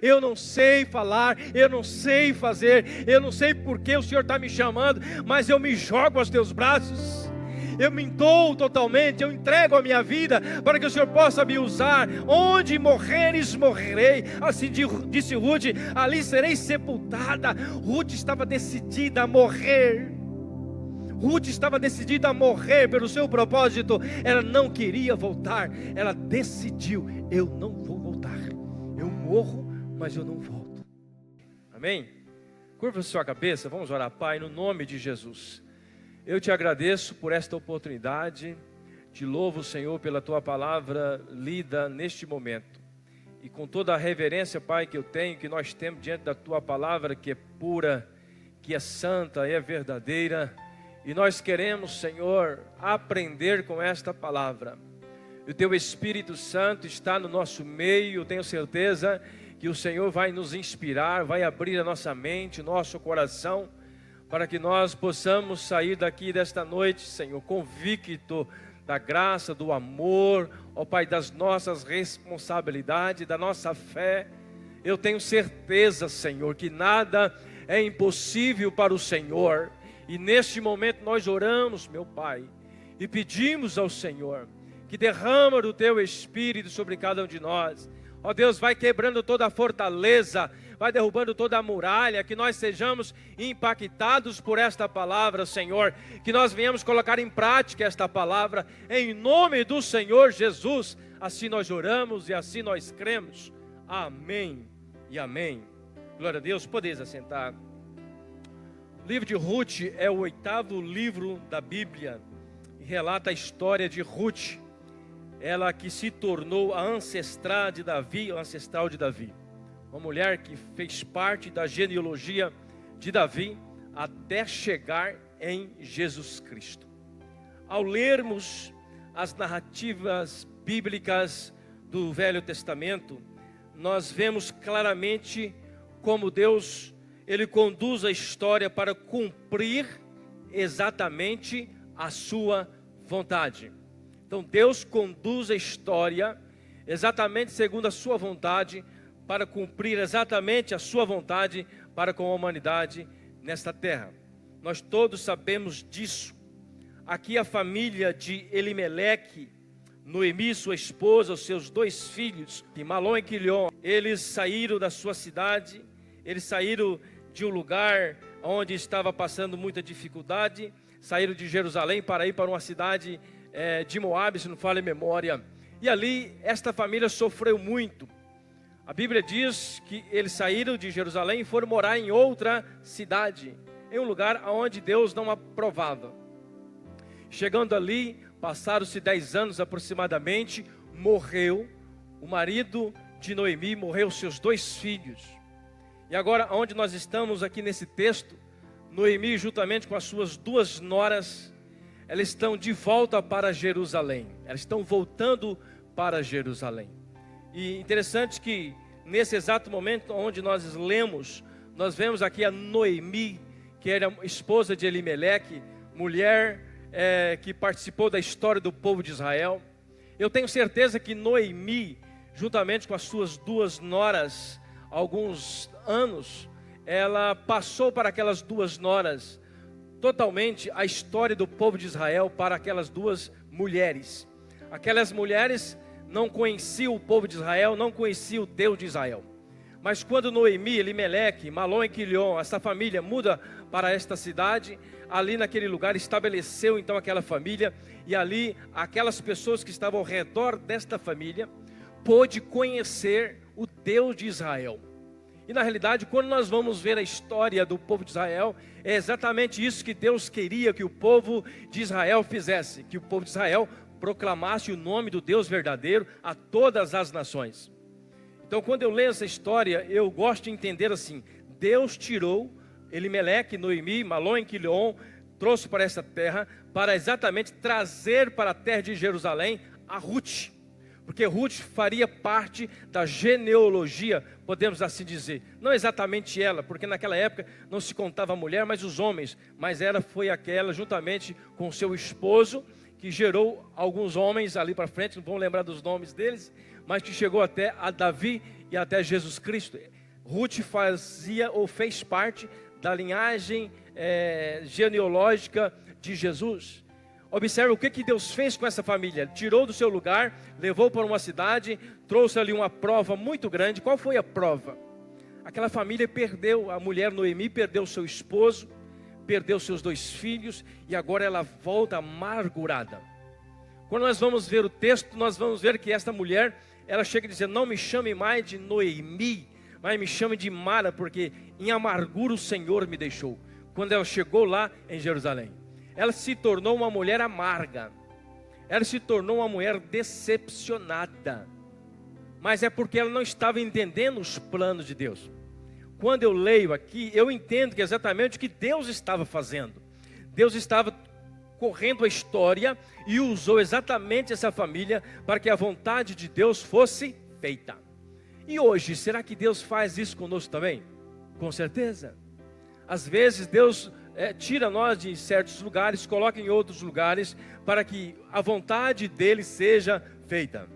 Eu não sei falar, eu não sei fazer, eu não sei porque o Senhor está me chamando, mas eu me jogo aos teus braços. Eu me dou totalmente, eu entrego a minha vida para que o Senhor possa me usar. Onde morreres, morrerei. Assim disse Ruth, ali serei sepultada. Ruth estava decidida a morrer. Ruth estava decidida a morrer pelo seu propósito. Ela não queria voltar. Ela decidiu: eu não vou voltar. Eu morro, mas eu não volto. Amém? Curva sua cabeça, vamos orar. Pai, no nome de Jesus, eu te agradeço por esta oportunidade, te louvo, Senhor, pela tua palavra lida neste momento. E com toda a reverência, Pai, que eu tenho, que nós temos diante da tua palavra, que é pura, que é santa, é verdadeira. E nós queremos, Senhor, aprender com esta palavra. O teu Espírito Santo está no nosso meio, eu tenho certeza que o Senhor vai nos inspirar, vai abrir a nossa mente, o nosso coração, para que nós possamos sair daqui desta noite, Senhor, convicto da graça, do amor, ó Pai, das nossas responsabilidades, da nossa fé. Eu tenho certeza, Senhor, que nada é impossível para o Senhor. E neste momento nós oramos, meu Pai, e pedimos ao Senhor que derrama do teu Espírito sobre cada um de nós. Ó Deus, vai quebrando toda a fortaleza, vai derrubando toda a muralha, que nós sejamos impactados por esta palavra, Senhor, que nós venhamos colocar em prática esta palavra, em nome do Senhor Jesus. Assim nós oramos e assim nós cremos. Amém e amém. Glória a Deus. Podeis assentar. O livro de Ruth é o 8º livro da Bíblia e relata a história de Ruth, ela que se tornou a ancestral de Davi, uma mulher que fez parte da genealogia de Davi até chegar em Jesus Cristo. Ao lermos as narrativas bíblicas do Velho Testamento, nós vemos claramente como Deus, Ele conduz a história para cumprir exatamente a sua vontade. Então Deus conduz a história exatamente segundo a sua vontade, para cumprir exatamente a sua vontade para com a humanidade nesta terra. Nós todos sabemos disso. Aqui a família de Elimeleque, Noemi, sua esposa, os seus 2 filhos, Malom e Quilion, eles saíram da sua cidade, eles saíram de um lugar onde estava passando muita dificuldade, saíram de Jerusalém para ir para uma cidade de Moabe, se não falha a memória. E ali esta família sofreu muito. A Bíblia diz que eles saíram de Jerusalém e foram morar em outra cidade, em um lugar onde Deus não aprovava. Chegando ali, passaram-se 10 anos aproximadamente, morreu o marido de Noemi, morreu seus 2 filhos. E agora, onde nós estamos aqui nesse texto, Noemi juntamente com as suas 2 noras, elas estão de volta para Jerusalém. Elas estão voltando para Jerusalém. E interessante que nesse exato momento onde nós lemos, nós vemos aqui a Noemi, que era esposa de Elimeleque, mulher que participou da história do povo de Israel. Eu tenho certeza que Noemi, juntamente com as suas 2 noras, alguns anos, ela passou para aquelas 2 noras totalmente a história do povo de Israel para aquelas 2 mulheres. Aquelas mulheres não conheciam o povo de Israel, não conheciam o Deus de Israel. Mas quando Noemi, Elimeleque, Malom e Quilion, essa família muda para esta cidade, ali naquele lugar estabeleceu então aquela família, e ali aquelas pessoas que estavam ao redor desta família pôde conhecer o Deus de Israel. E na realidade, quando nós vamos ver a história do povo de Israel, é exatamente isso que Deus queria que o povo de Israel fizesse, que o povo de Israel proclamasse o nome do Deus verdadeiro a todas as nações. Então, quando eu leio essa história, eu gosto de entender assim: Deus tirou Elimeleque, Noemi, Malom e Quilion, trouxe para essa terra, para exatamente trazer para a terra de Jerusalém a Ruth. Porque Ruth faria parte da genealogia, podemos assim dizer. Não exatamente ela, porque naquela época não se contava a mulher, mas os homens. Mas ela foi aquela, juntamente com o seu esposo, que gerou alguns homens ali para frente, não vão lembrar dos nomes deles, mas que chegou até a Davi e até Jesus Cristo. Ruth fazia ou fez parte da linhagem genealógica de Jesus. Observe o que Deus fez com essa família. Tirou do seu lugar, levou para uma cidade, trouxe ali uma prova muito grande. Qual foi a prova? Aquela família perdeu, a mulher Noemi perdeu seu esposo, perdeu seus 2 filhos, e agora ela volta amargurada. Quando nós vamos ver o texto, nós vamos ver que esta mulher, ela chega a dizer: não me chame mais de Noemi, mas me chame de Mara, porque em amargura o Senhor me deixou. Quando ela chegou lá em Jerusalém, ela se tornou uma mulher amarga, ela se tornou uma mulher decepcionada, mas é porque ela não estava entendendo os planos de Deus. Quando eu leio aqui, eu entendo que exatamente o que Deus estava fazendo. Deus estava correndo a história e usou exatamente essa família para que a vontade de Deus fosse feita. E hoje, será que Deus faz isso conosco também? Com certeza. Às vezes Deus tira nós de certos lugares, coloca em outros lugares, para que a vontade dele seja feita.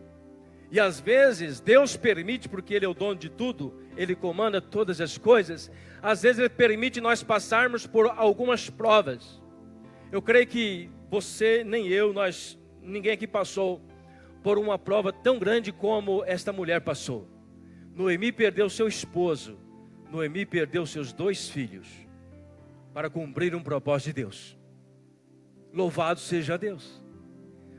E às vezes Deus permite, porque Ele é o dono de tudo, Ele comanda todas as coisas. Às vezes Ele permite nós passarmos por algumas provas. Eu creio que você, nem eu, ninguém aqui passou por uma prova tão grande como esta mulher passou. Noemi perdeu seu esposo, Noemi perdeu seus 2 filhos, para cumprir um propósito de Deus. Louvado seja Deus.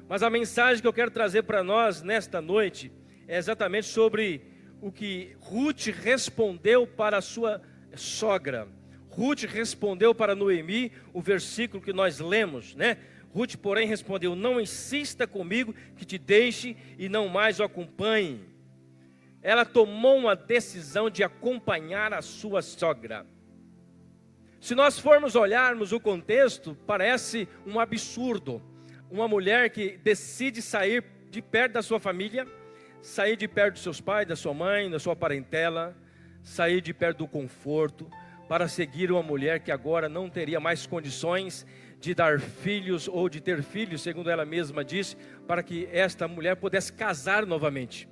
Mas a mensagem que eu quero trazer para nós nesta noite é exatamente sobre o que Ruth respondeu para a sua sogra. Ruth respondeu para Noemi, o versículo que nós lemos, né? Ruth, porém, respondeu: não insista comigo que te deixe e não mais o acompanhe. Ela tomou uma decisão de acompanhar a sua sogra. Se nós formos olharmos o contexto, parece um absurdo. Uma mulher que decide sair de perto da sua família, sair de perto dos seus pais, da sua mãe, da sua parentela, sair de perto do conforto, para seguir uma mulher que agora não teria mais condições de dar filhos ou de ter filhos, segundo ela mesma disse, para que esta mulher pudesse casar novamente.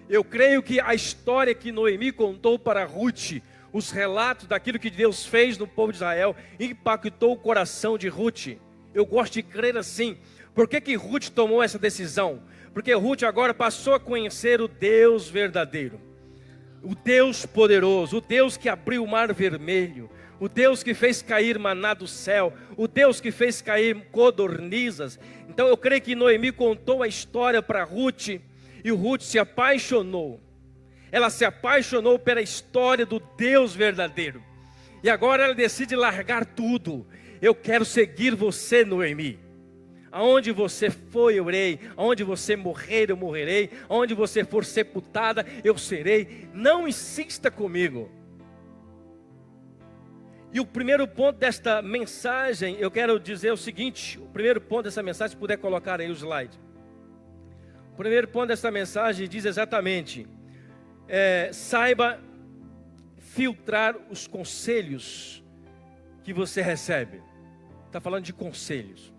Eu creio que a história que Noemi contou para Ruth, os relatos daquilo que Deus fez no povo de Israel, impactou o coração de Ruth. Eu gosto de crer assim. Por que Ruth tomou essa decisão? Porque Ruth agora passou a conhecer o Deus verdadeiro, o Deus poderoso, o Deus que abriu o mar vermelho, o Deus que fez cair maná do céu, o Deus que fez cair codornizas. Então eu creio que Noemi contou a história para Ruth, e Ruth se apaixonou. Ela se apaixonou pela história do Deus verdadeiro. E agora ela decide largar tudo. Eu quero seguir você, Noemi. Aonde você for, eu irei. Aonde você morrer, eu morrerei. Aonde você for sepultada, eu serei. Não insista comigo. E o primeiro ponto desta mensagem, eu quero dizer o seguinte. O primeiro ponto dessa mensagem, se puder colocar aí o slide. O primeiro ponto dessa mensagem diz exatamente: saiba filtrar os conselhos que você recebe. Está falando de conselhos.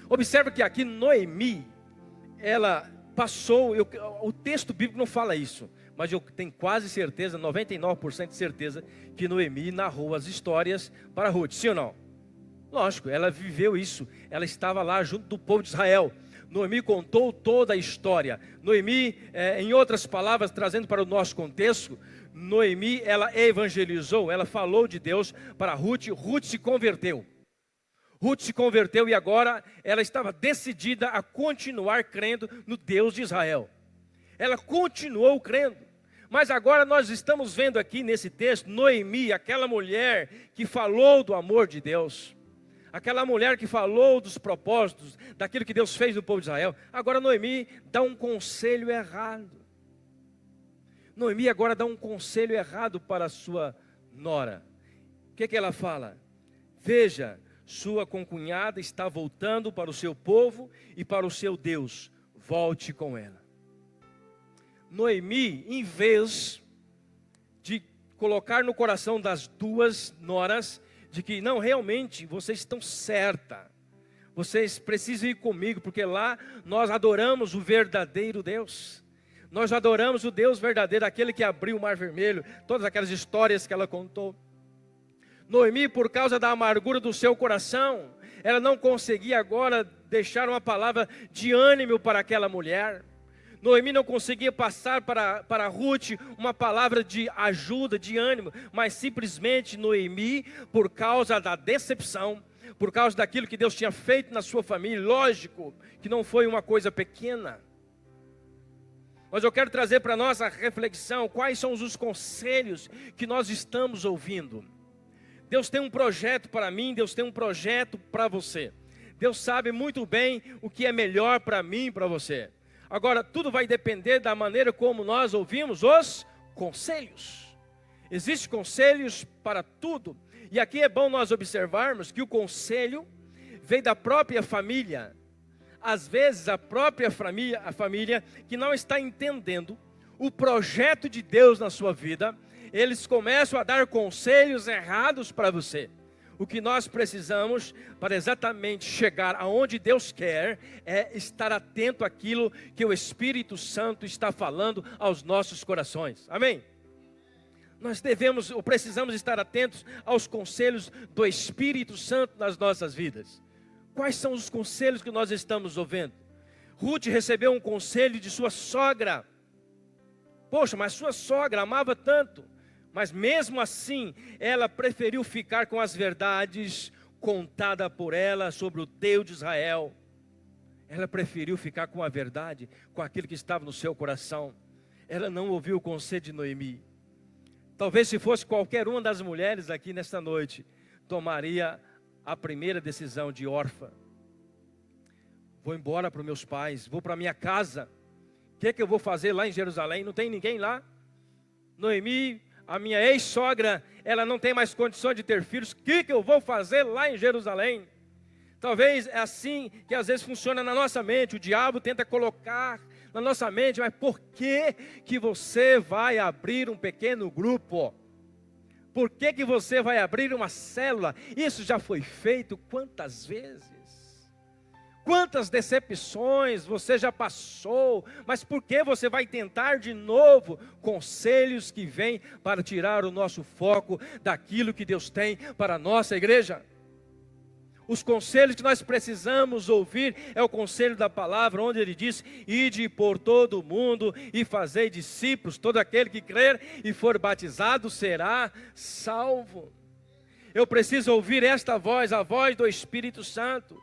Observe que aqui Noemi, ela passou, o texto bíblico não fala isso, mas eu tenho quase certeza, 99% de certeza, que Noemi narrou as histórias para Ruth, sim ou não? Lógico, ela viveu isso, ela estava lá junto do povo de Israel. Noemi contou toda a história. Noemi, em outras palavras, trazendo para o nosso contexto, Noemi, ela evangelizou, ela falou de Deus para Ruth. Ruth se converteu. Ruth se converteu e agora ela estava decidida a continuar crendo no Deus de Israel. Ela continuou crendo. Mas agora nós estamos vendo aqui nesse texto, Noemi, aquela mulher que falou do amor de Deus. Aquela mulher que falou dos propósitos, daquilo que Deus fez no povo de Israel. Agora Noemi dá um conselho errado. Noemi agora dá um conselho errado para a sua nora. O que ela fala? Veja, sua concunhada está voltando para o seu povo e para o seu Deus. Volte com ela. Noemi, em vez de colocar no coração das duas noras, de que não, realmente, vocês estão certa, vocês precisam ir comigo, porque lá nós adoramos o verdadeiro Deus, Nós adoramos o Deus verdadeiro, aquele que abriu o mar vermelho, todas aquelas histórias que ela contou. Noemi, por causa da amargura do seu coração, ela não conseguia agora deixar uma palavra de ânimo para aquela mulher. Noemi não conseguia passar para Ruth uma palavra de ajuda, de ânimo, mas simplesmente Noemi, por causa da decepção, por causa daquilo que Deus tinha feito na sua família, lógico que não foi uma coisa pequena. Mas eu quero trazer para nós a reflexão, quais são os conselhos que nós estamos ouvindo. Deus tem um projeto para mim, Deus tem um projeto para você. Deus sabe muito bem o que é melhor para mim e para você. Agora, tudo vai depender da maneira como nós ouvimos os conselhos. Existem conselhos para tudo. E aqui é bom nós observarmos que o conselho vem da própria família. Às vezes a própria família, a família que não está entendendo o projeto de Deus na sua vida, eles começam a dar conselhos errados para você. O que nós precisamos para exatamente chegar aonde Deus quer é estar atento àquilo que o Espírito Santo está falando aos nossos corações. Amém? Nós devemos ou precisamos estar atentos aos conselhos do Espírito Santo nas nossas vidas. Quais são os conselhos que nós estamos ouvindo? Ruth recebeu um conselho de sua sogra. Poxa, mas sua sogra amava tanto. Mas mesmo assim, ela preferiu ficar com as verdades contadas por ela sobre o Deus de Israel. Ela preferiu ficar com a verdade, com aquilo que estava no seu coração. Ela não ouviu o conselho de Noemi. Talvez se fosse qualquer uma das mulheres aqui nesta noite, tomaria a primeira decisão de órfã. Vou embora para os meus pais, vou para a minha casa. O que é que eu vou fazer lá em Jerusalém? Não tem ninguém lá. Noemi, a minha ex-sogra, ela não tem mais condições de ter filhos. O que eu vou fazer lá em Jerusalém? Talvez é assim que às vezes funciona na nossa mente. O diabo tenta colocar na nossa mente, mas por que você vai abrir um pequeno grupo? Por que você vai abrir uma célula? Isso já foi feito quantas vezes? Quantas decepções você já passou? Mas por que você vai tentar de novo? Conselhos que vêm para tirar o nosso foco daquilo que Deus tem para a nossa igreja. Os conselhos que nós precisamos ouvir é o conselho da palavra, onde ele diz: ide por todo o mundo e fazei discípulos, todo aquele que crer e for batizado será salvo. Eu preciso ouvir esta voz, a voz do Espírito Santo,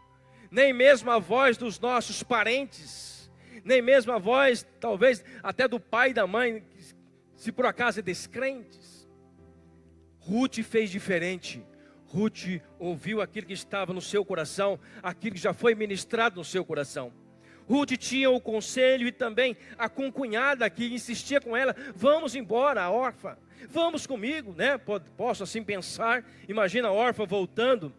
nem mesmo a voz dos nossos parentes, nem mesmo a voz, talvez, até do pai e da mãe, se por acaso é descrentes. Ruth fez diferente. Ruth ouviu aquilo que estava no seu coração, aquilo que já foi ministrado no seu coração. Ruth tinha o conselho e também a concunhada que insistia com ela: vamos embora, a órfã, vamos comigo, né? Posso assim pensar, imagina a órfã voltando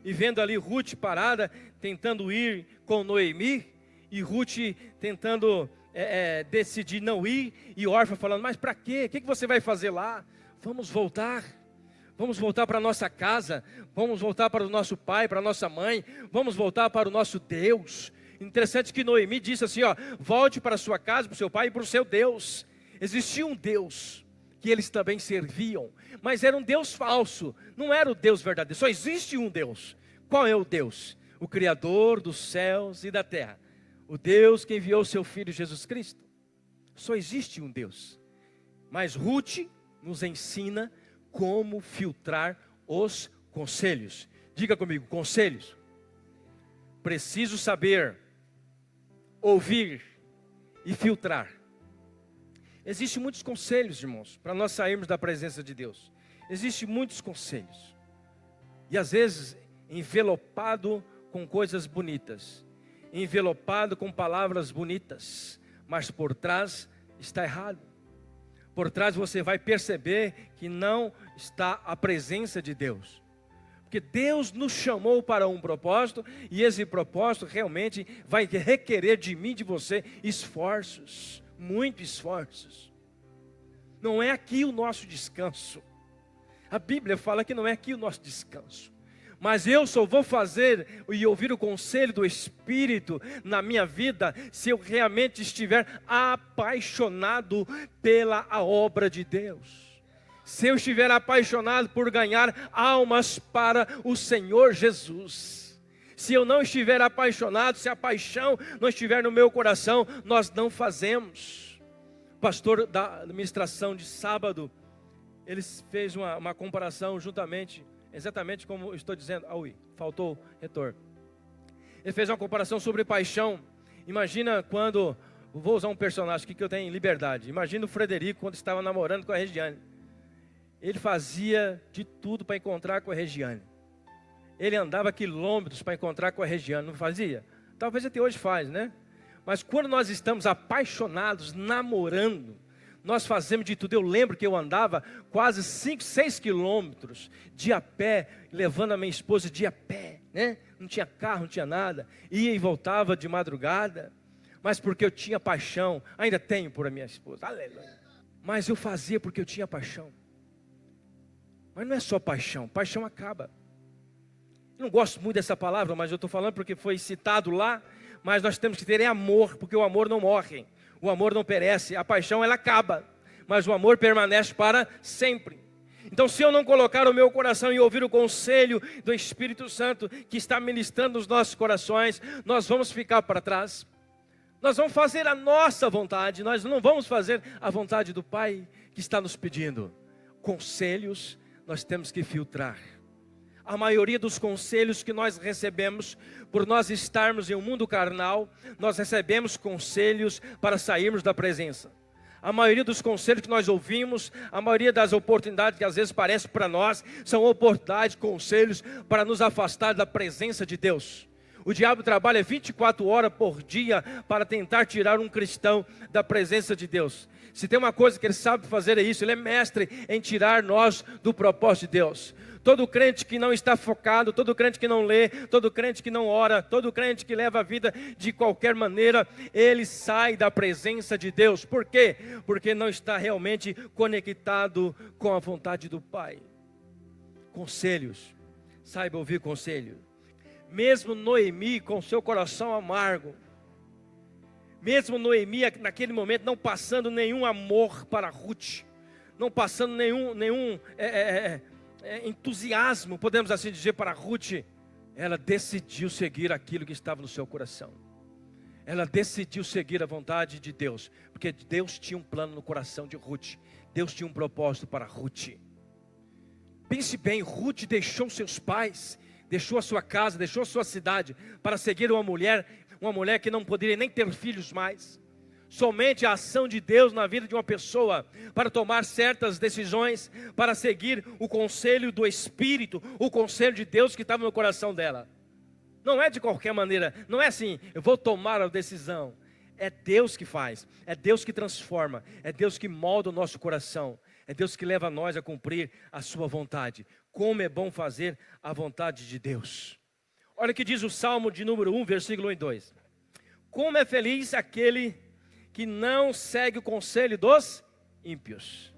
e vendo ali Ruth parada, tentando ir com Noemi, e Ruth tentando decidir não ir, e a órfã falando: mas para quê? O que você vai fazer lá? Vamos voltar para a nossa casa, vamos voltar para o nosso pai, para a nossa mãe, vamos voltar para o nosso Deus. Interessante que Noemi disse assim, volte para a sua casa, para o seu pai e para o seu Deus. Existia um Deus que eles também serviam, mas era um Deus falso, não era o Deus verdadeiro. Só existe um Deus. Qual é o Deus? O Criador dos céus e da terra, o Deus que enviou seu Filho Jesus Cristo. Só existe um Deus. Mas Ruth nos ensina como filtrar os conselhos. Diga comigo, conselhos. Preciso saber, ouvir e filtrar. Existem muitos conselhos, irmãos, para nós sairmos da presença de Deus. Existem muitos conselhos. E às vezes envelopado com coisas bonitas, envelopado com palavras bonitas, mas por trás está errado. Por trás você vai perceber que não está a presença de Deus. Porque Deus nos chamou para um propósito, e esse propósito realmente vai requerer de mim e de você esforços, muitos esforços. Não é aqui o nosso descanso. A Bíblia fala que não é aqui o nosso descanso. Mas eu só vou fazer e ouvir o conselho do Espírito na minha vida se eu realmente estiver apaixonado pela obra de Deus. Se eu estiver apaixonado por ganhar almas para o Senhor Jesus. Se eu não estiver apaixonado, se a paixão não estiver no meu coração, nós não fazemos. O pastor da administração de sábado, ele fez uma comparação exatamente como eu estou dizendo. Faltou retorno. Ele fez uma comparação sobre paixão. Imagina quando, vou usar um personagem aqui que eu tenho liberdade. Imagina o Frederico quando estava namorando com a Regiane. Ele fazia de tudo para encontrar com a Regiane. Ele andava quilômetros para encontrar com a Regiane, não fazia? Talvez até hoje faz, né? Mas quando nós estamos apaixonados, namorando, nós fazemos de tudo. Eu lembro que eu andava quase 5, 6 quilômetros de a pé, levando a minha esposa de a pé, né? Não tinha carro, não tinha nada. Ia e voltava de madrugada, mas porque eu tinha paixão. Ainda tenho por a minha esposa, aleluia. Mas eu fazia porque eu tinha paixão. Mas não é só paixão, paixão acaba. Eu não gosto muito dessa palavra, mas eu estou falando porque foi citado lá. Mas nós temos que ter amor, porque o amor não morre. O amor não perece, a paixão ela acaba, mas o amor permanece para sempre. Então se eu não colocar o meu coração e ouvir o conselho do Espírito Santo que está ministrando nos nossos corações, nós vamos ficar para trás. Nós vamos fazer a nossa vontade, nós não vamos fazer a vontade do Pai que está nos pedindo. Conselhos nós temos que filtrar. A maioria dos conselhos que nós recebemos, por nós estarmos em um mundo carnal, nós recebemos conselhos para sairmos da presença. A maioria dos conselhos que nós ouvimos, a maioria das oportunidades que às vezes parecem para nós, são oportunidades, conselhos para nos afastar da presença de Deus. O diabo trabalha 24 horas por dia para tentar tirar um cristão da presença de Deus. Se tem uma coisa que ele sabe fazer é isso, ele é mestre em tirar nós do propósito de Deus. Todo crente que não está focado, todo crente que não lê, todo crente que não ora, todo crente que leva a vida de qualquer maneira, ele sai da presença de Deus. Por quê? Porque não está realmente conectado com a vontade do Pai. Conselhos, saiba ouvir conselho. Mesmo Noemi com seu coração amargo, mesmo Noemi naquele momento não passando nenhum amor para Ruth, não passando nenhum entusiasmo, podemos assim dizer, para Ruth, ela decidiu seguir aquilo que estava no seu coração. Ela decidiu seguir a vontade de Deus, porque Deus tinha um plano no coração de Ruth. Deus tinha um propósito para Ruth. Pense bem, Ruth deixou seus pais, deixou a sua casa, deixou a sua cidade, para seguir uma mulher que não poderia nem ter filhos mais. Somente a ação de Deus na vida de uma pessoa, para tomar certas decisões, para seguir o conselho do Espírito, o conselho de Deus que estava no coração dela. Não é de qualquer maneira, não é assim, eu vou tomar a decisão. É Deus que faz, é Deus que transforma, é Deus que molda o nosso coração, é Deus que leva nós a cumprir a sua vontade. Como é bom fazer a vontade de Deus. Olha o que diz o Salmo de número 1, versículo 1 e 2. Como é feliz aquele que não segue o conselho dos ímpios.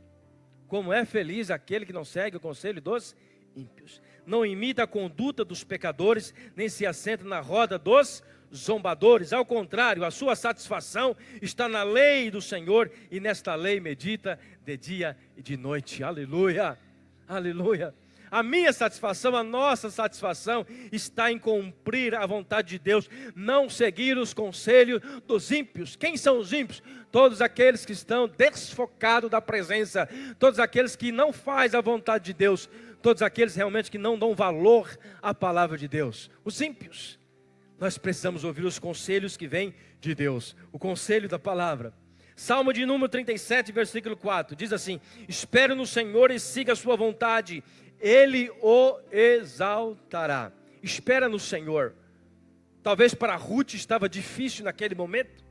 Como é feliz aquele que não segue o conselho dos ímpios. Não imita a conduta dos pecadores, nem se assenta na roda dos zombadores. Ao contrário, a sua satisfação está na lei do Senhor, e nesta lei medita de dia e de noite. Aleluia, aleluia. A minha satisfação, a nossa satisfação está em cumprir a vontade de Deus, não seguir os conselhos dos ímpios. Quem são os ímpios? Todos aqueles que estão desfocados da presença, todos aqueles que não fazem a vontade de Deus, todos aqueles realmente que não dão valor à palavra de Deus. Os ímpios. Nós precisamos ouvir os conselhos que vêm de Deus, o conselho da palavra. Salmo de número 37, versículo 4, diz assim: espere no Senhor e siga a sua vontade, Ele o exaltará. Espera no Senhor. Talvez para Ruth estava difícil naquele momento,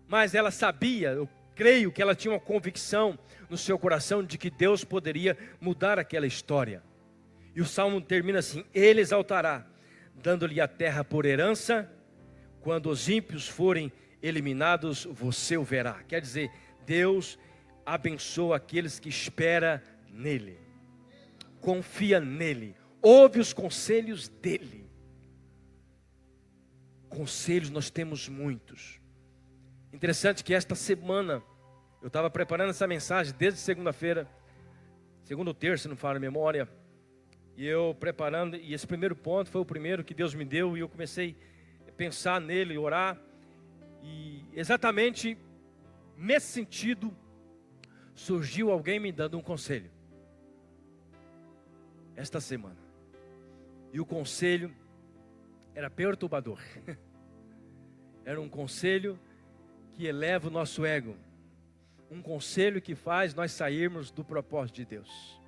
mas ela sabia, eu creio que ela tinha uma convicção no seu coração de que Deus poderia mudar aquela história. E o Salmo termina assim: Ele exaltará, dando-lhe a terra por herança. Quando os ímpios forem eliminados, você o verá. Quer dizer, Deus abençoa aqueles que esperam nele. Confia nele, ouve os conselhos dele. Conselhos nós temos muitos. Interessante que esta semana, eu estava preparando essa mensagem desde segunda-feira, segunda ou terça, não falo a memória, e eu preparando, e esse primeiro ponto foi o primeiro que Deus me deu, e eu comecei a pensar nele, orar, e exatamente nesse sentido, surgiu alguém me dando um conselho, esta semana, e o conselho era perturbador, era um conselho que eleva o nosso ego, um conselho que faz nós sairmos do propósito de Deus.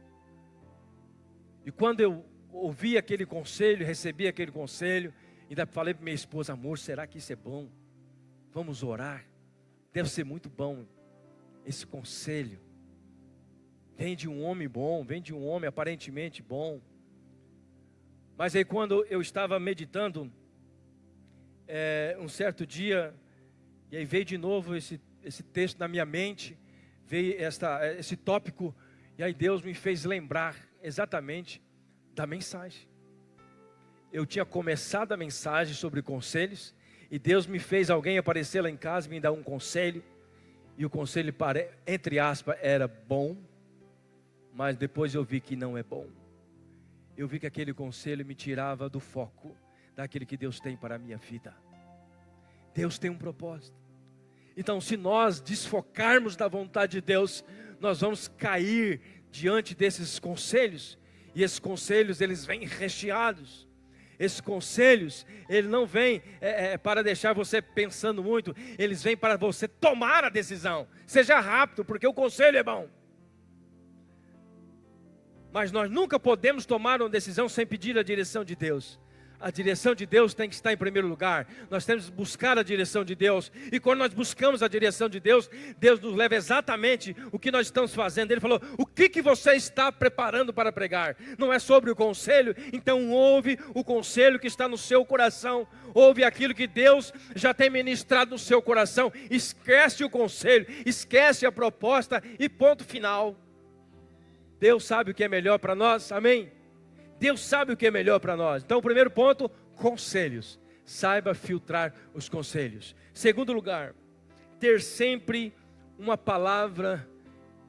E quando eu ouvi aquele conselho, recebi aquele conselho, ainda falei para minha esposa: amor, será que isso é bom? Vamos orar, deve ser muito bom esse conselho. Vem de um homem bom, vem de um homem aparentemente bom. Mas aí quando eu estava meditando, um certo dia, e aí veio de novo esse texto na minha mente, veio esse tópico, e aí Deus me fez lembrar exatamente da mensagem. Eu tinha começado a mensagem sobre conselhos, e Deus me fez alguém aparecer lá em casa e me dar um conselho, e o conselho, entre aspas, era bom, mas depois eu vi que não é bom. Eu vi que aquele conselho me tirava do foco daquilo que Deus tem para a minha vida. Deus tem um propósito. Então, se nós desfocarmos da vontade de Deus, nós vamos cair diante desses conselhos. E esses conselhos, eles vêm recheados. Esses conselhos, ele não vem para deixar você pensando muito. Eles vêm para você tomar a decisão. Seja rápido, porque o conselho é bom. Mas nós nunca podemos tomar uma decisão sem pedir a direção de Deus. A direção de Deus tem que estar em primeiro lugar. Nós temos que buscar a direção de Deus. E quando nós buscamos a direção de Deus, Deus nos leva exatamente o que nós estamos fazendo. Ele falou: o que você está preparando para pregar? Não é sobre o conselho? Então ouve o conselho que está no seu coração. Ouve aquilo que Deus já tem ministrado no seu coração. Esquece o conselho, esquece a proposta e ponto final. Deus sabe o que é melhor para nós, amém? Deus sabe o que é melhor para nós. Então, o primeiro ponto, conselhos. Saiba filtrar os conselhos. Segundo lugar, ter sempre uma palavra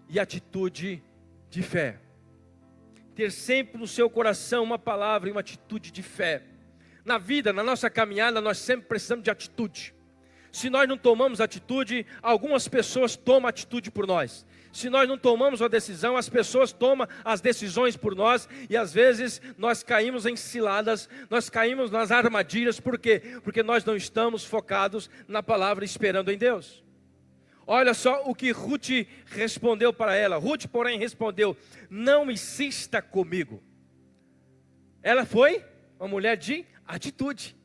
e atitude de fé. Ter sempre no seu coração uma palavra e uma atitude de fé. Na vida, na nossa caminhada, nós sempre precisamos de atitude. Se nós não tomamos atitude, algumas pessoas tomam atitude por nós. Se nós não tomamos a decisão, as pessoas tomam as decisões por nós. E às vezes nós caímos em ciladas, nós caímos nas armadilhas. Por quê? Porque nós não estamos focados na palavra, esperando em Deus. Olha só o que Ruth respondeu para ela. Ruth, porém, respondeu: não insista comigo. Ela foi uma mulher de atitude.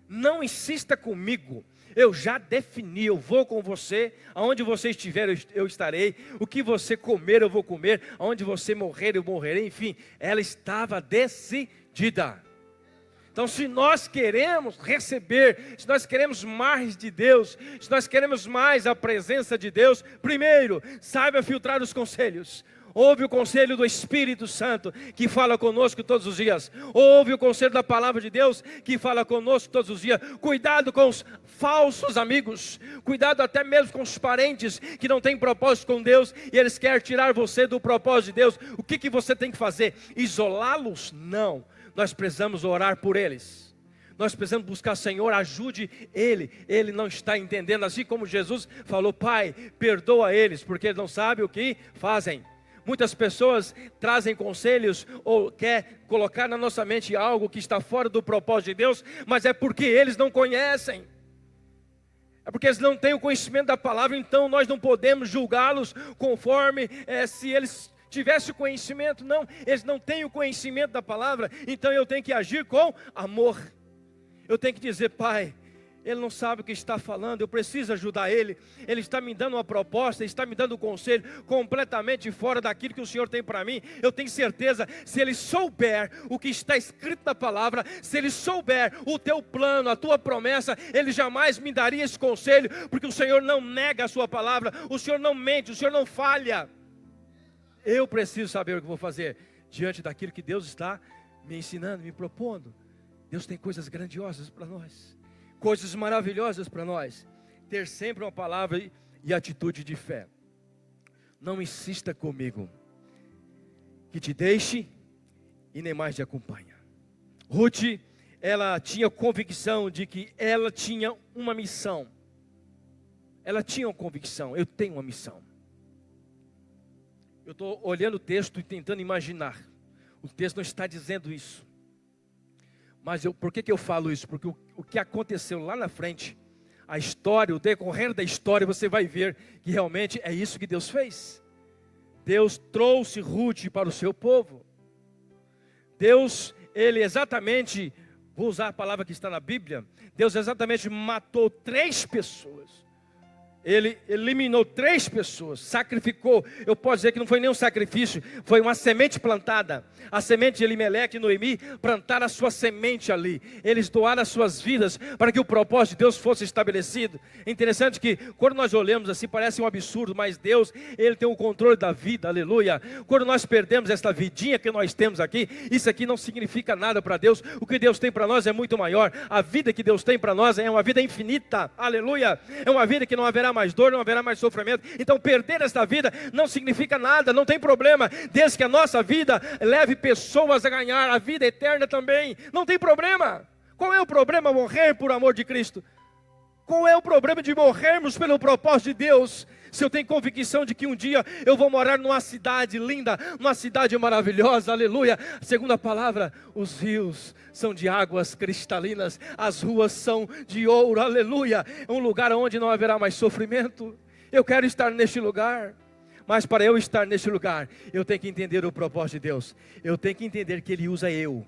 Não insista comigo. Eu já defini, eu vou com você, aonde você estiver eu estarei, o que você comer eu vou comer, aonde você morrer eu morrerei, enfim, ela estava decidida. Então, se nós queremos receber, se nós queremos mais de Deus, se nós queremos mais a presença de Deus, primeiro, saiba filtrar os conselhos. Ouve o conselho do Espírito Santo, que fala conosco todos os dias. Ouve o conselho da palavra de Deus, que fala conosco todos os dias. Cuidado com os falsos amigos. Cuidado até mesmo com os parentes que não têm propósito com Deus, e eles querem tirar você do propósito de Deus. O que você tem que fazer? Isolá-los? Não. Nós precisamos orar por eles. Nós precisamos buscar: Senhor, ajude ele não está entendendo. Assim como Jesus falou: Pai, perdoa eles, porque eles não sabem o que fazem. Muitas pessoas trazem conselhos ou quer colocar na nossa mente algo que está fora do propósito de Deus, mas é porque eles não conhecem. É porque eles não têm o conhecimento da palavra. Então nós não podemos julgá-los conforme se eles tivessem o conhecimento. Não, eles não têm o conhecimento da palavra. Então eu tenho que agir com amor. Eu tenho que dizer: Pai, ele não sabe o que está falando, eu preciso ajudar ele. Ele está me dando uma proposta, ele está me dando um conselho completamente fora daquilo que o Senhor tem para mim. Eu tenho certeza, se ele souber o que está escrito na palavra, se ele souber o teu plano, a tua promessa, ele jamais me daria esse conselho, porque o Senhor não nega a sua palavra, o Senhor não mente, o Senhor não falha. Eu preciso saber o que vou fazer diante daquilo que Deus está me ensinando, me propondo. Deus tem coisas grandiosas para nós, coisas maravilhosas para nós. Ter sempre uma palavra e atitude de fé. Não insista comigo que te deixe e nem mais te acompanha. Ruth, ela tinha convicção de que ela tinha uma missão. Ela tinha uma convicção, eu tenho uma missão. Eu estou olhando o texto e tentando imaginar. O texto não está dizendo isso. Mas por que eu falo isso? Porque o que aconteceu lá na frente, a história, o decorrer da história, você vai ver que realmente é isso que Deus fez. Deus trouxe Ruth para o seu povo. Deus, Ele exatamente, vou usar a palavra que está na Bíblia, Deus exatamente matou 3 pessoas. Ele eliminou 3 pessoas, sacrificou. Eu posso dizer que não foi nem um sacrifício, foi uma semente plantada. A semente de Elimeleque e Noemi plantaram a sua semente ali. Eles doaram as suas vidas para que o propósito de Deus fosse estabelecido. É interessante que quando nós olhamos assim parece um absurdo, mas Deus, Ele tem o controle da vida, aleluia. Quando nós perdemos esta vidinha que nós temos aqui, isso aqui não significa nada para Deus. O que Deus tem para nós é muito maior. A vida que Deus tem para nós é uma vida infinita, aleluia. É uma vida que não haverá mais dor, não haverá mais sofrimento. Então perder esta vida não significa nada, não tem problema, desde que a nossa vida leve pessoas a ganhar a vida eterna também, não tem problema. Qual é o problema morrer por amor de Cristo? Qual é o problema de morrermos pelo propósito de Deus? Se eu tenho convicção de que um dia eu vou morar numa cidade linda, numa cidade maravilhosa, aleluia. Segundo a palavra, os rios são de águas cristalinas, as ruas são de ouro, aleluia. É um lugar onde não haverá mais sofrimento. Eu quero estar neste lugar. Mas para eu estar neste lugar, eu tenho que entender o propósito de Deus. Eu tenho que entender que Ele usa Ele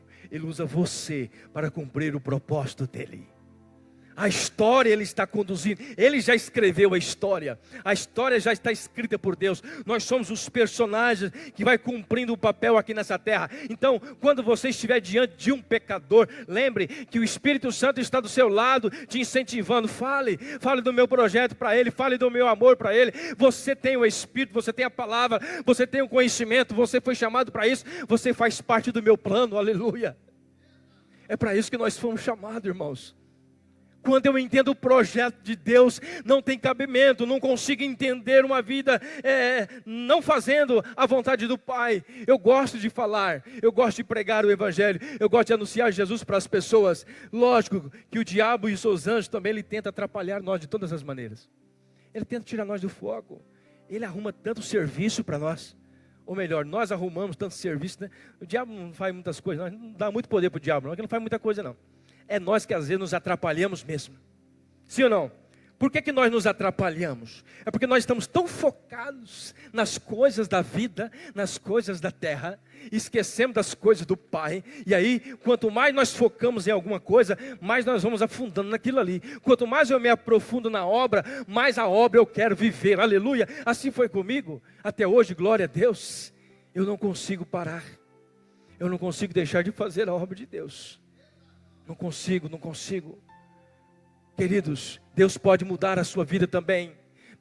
usa você para cumprir o propósito dEle. A história Ele está conduzindo, Ele já escreveu a história já está escrita por Deus. Nós somos os personagens que vai cumprindo o papel aqui nessa terra. Então, quando você estiver diante de um pecador, lembre que o Espírito Santo está do seu lado, te incentivando. Fale do meu projeto para ele, fale do meu amor para ele. Você tem o Espírito, você tem a palavra, você tem o conhecimento, você foi chamado para isso, você faz parte do meu plano, aleluia. É para isso que nós fomos chamados, irmãos. Quando eu entendo o projeto de Deus, não tem cabimento, não consigo entender uma vida não fazendo a vontade do Pai. Eu gosto de falar, eu gosto de pregar o Evangelho, eu gosto de anunciar Jesus para as pessoas. Lógico que o diabo e os seus anjos também, ele tenta atrapalhar nós de todas as maneiras. Ele tenta tirar nós do foco, ele arruma tanto serviço para nós. Ou melhor, nós arrumamos tanto serviço, né? O diabo não faz muitas coisas, não dá muito poder para o diabo, não, ele não faz muita coisa não. É nós que às vezes nos atrapalhamos mesmo. Sim ou não? Por que nós nos atrapalhamos? É porque nós estamos tão focados nas coisas da vida, nas coisas da terra, esquecemos das coisas do Pai. E aí, quanto mais nós focamos em alguma coisa, mais nós vamos afundando naquilo ali. Quanto mais eu me aprofundo na obra, mais a obra eu quero viver. Aleluia! Assim foi comigo. Até hoje, glória a Deus. Eu não consigo parar. Eu não consigo deixar de fazer a obra de Deus. Não consigo. Queridos, Deus pode mudar a sua vida também.